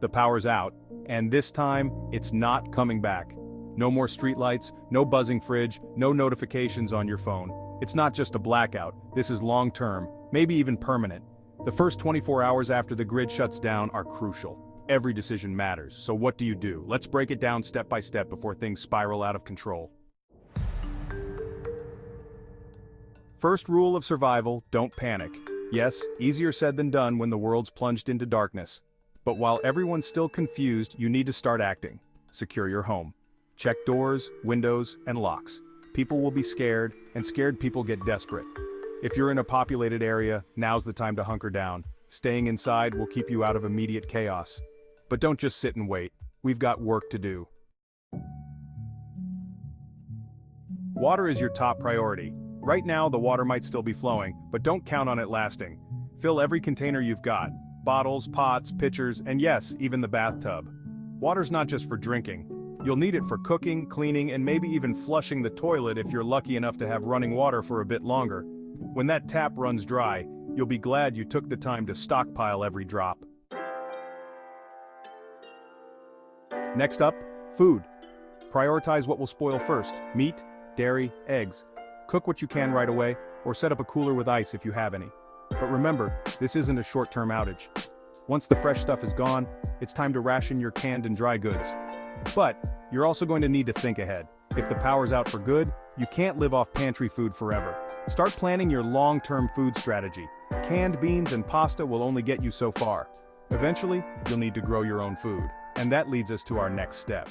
the power's out, and this time, it's not coming back. No more streetlights, no buzzing fridge, no notifications on your phone. It's not just a blackout, this is long-term, maybe even permanent. The first 24 hours after the grid shuts down are crucial. Every decision matters, so what do you do? Let's break it down step by step before things spiral out of control. First rule of survival, don't panic. Yes, easier said than done when the world's plunged into darkness. But while everyone's still confused, you need to start acting. Secure your home. Check doors, windows, and locks. People will be scared, and scared people get desperate. If you're in a populated area, now's the time to hunker down. Staying inside will keep you out of immediate chaos. But don't just sit and wait. We've got work to do. Water is your top priority. Right now, the water might still be flowing, but don't count on it lasting. Fill every container you've got. Bottles, pots, pitchers, and yes, even the bathtub. Water's not just for drinking. You'll need it for cooking, cleaning, and maybe even flushing the toilet if you're lucky enough to have running water for a bit longer. When that tap runs dry, you'll be glad you took the time to stockpile every drop. Next up, food. Prioritize what will spoil first: meat, dairy, eggs. Cook what you can right away, or set up a cooler with ice if you have any. But remember, this isn't a short-term outage. Once the fresh stuff is gone, it's time to ration your canned and dry goods. But you're also going to need to think ahead. If the power's out for good, you can't live off pantry food forever. Start planning your long-term food strategy. Canned beans and pasta will only get you so far. Eventually, you'll need to grow your own food. And that leads us to our next step.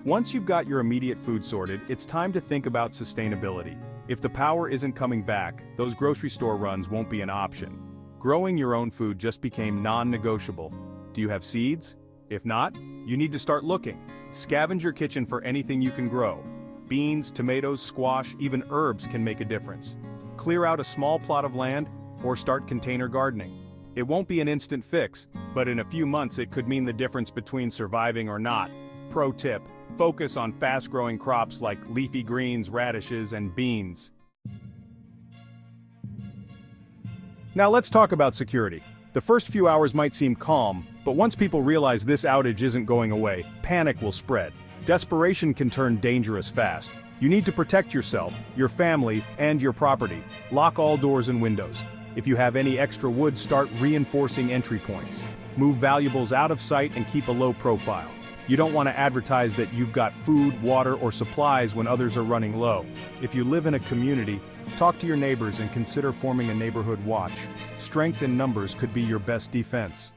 Once you've got your immediate food sorted, it's time to think about sustainability. If the power isn't coming back, those grocery store runs won't be an option. Growing your own food just became non-negotiable. Do you have seeds? If not, you need to start looking. Scavenge your kitchen for anything you can grow. Beans, tomatoes, squash, even herbs can make a difference. Clear out a small plot of land, or start container gardening. It won't be an instant fix, but in a few months it could mean the difference between surviving or not. Pro tip: focus on fast-growing crops like leafy greens, radishes, and beans. Now let's talk about security. The first few hours might seem calm, but once people realize this outage isn't going away, panic will spread. Desperation can turn dangerous fast. You need to protect yourself, your family, and your property. Lock all doors and windows. If you have any extra wood, start reinforcing entry points. Move valuables out of sight and keep a low profile. You don't want to advertise that you've got food, water, or supplies when others are running low. If you live in a community, talk to your neighbors and consider forming a neighborhood watch. Strength in numbers could be your best defense.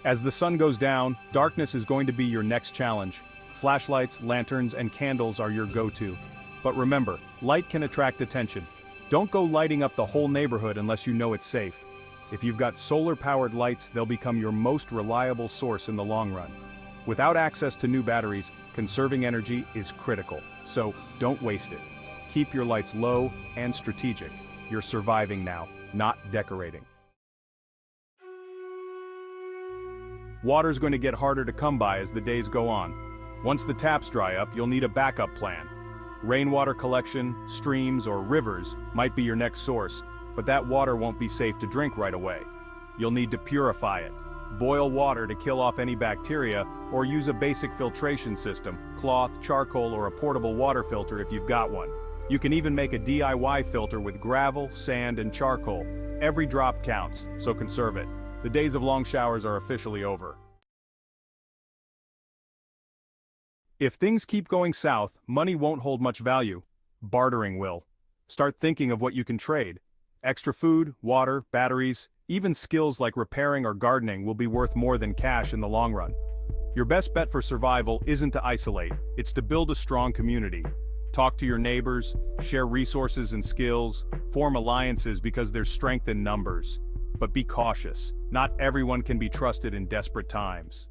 As the sun goes down, darkness is going to be your next challenge. Flashlights, lanterns, and candles are your go-to. But remember, light can attract attention. Don't go lighting up the whole neighborhood unless you know it's safe. If you've got solar-powered lights, they'll become your most reliable source in the long run. Without access to new batteries, conserving energy is critical, so don't waste it. Keep your lights low and strategic. You're surviving now, not decorating. Water's going to get harder to come by as the days go on. Once the taps dry up, you'll need a backup plan. Rainwater collection, streams, or rivers might be your next source, but that water won't be safe to drink right away. You'll need to purify it. Boil water to kill off any bacteria, or use a basic filtration system, cloth, charcoal, or a portable water filter if you've got one. You can even make a DIY filter with gravel, sand, and charcoal. Every drop counts, so conserve it. The days of long showers are officially over. If things keep going south, money won't hold much value. Bartering will. Start thinking of what you can trade. Extra food, water, batteries, even skills like repairing or gardening will be worth more than cash in the long run. Your best bet for survival isn't to isolate, it's to build a strong community. Talk to your neighbors, share resources and skills, form alliances because there's strength in numbers. But be cautious, not everyone can be trusted in desperate times.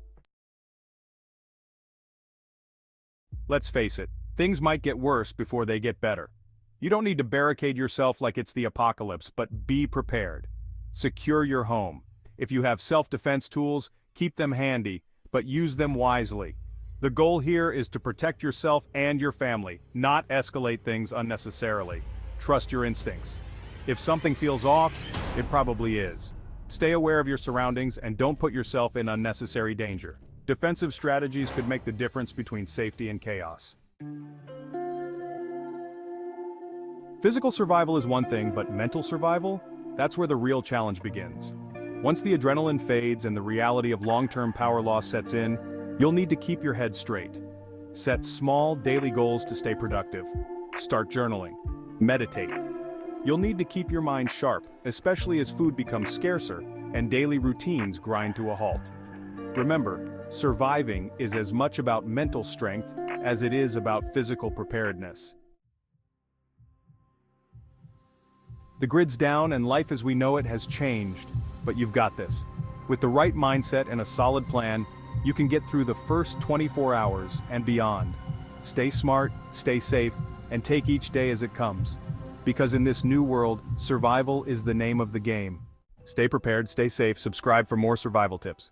Let's face it, things might get worse before they get better. You don't need to barricade yourself like it's the apocalypse, but be prepared. Secure your home. If you have self-defense tools, keep them handy, but use them wisely. The goal here is to protect yourself and your family, not escalate things unnecessarily. Trust your instincts. If something feels off, it probably is. Stay aware of your surroundings and don't put yourself in unnecessary danger. Defensive strategies could make the difference between safety and chaos. Physical survival is one thing, but mental survival? That's where the real challenge begins. Once the adrenaline fades and the reality of long-term power loss sets in, you'll need to keep your head straight. Set small, daily goals to stay productive. Start journaling. Meditate. You'll need to keep your mind sharp, especially as food becomes scarcer and daily routines grind to a halt. Remember, surviving is as much about mental strength as it is about physical preparedness. The grid's down and life as we know it has changed, but you've got this. With the right mindset and a solid plan, you can get through the first 24 hours and beyond. Stay smart, stay safe, and take each day as it comes. Because in this new world, survival is the name of the game. Stay prepared, stay safe, subscribe for more survival tips.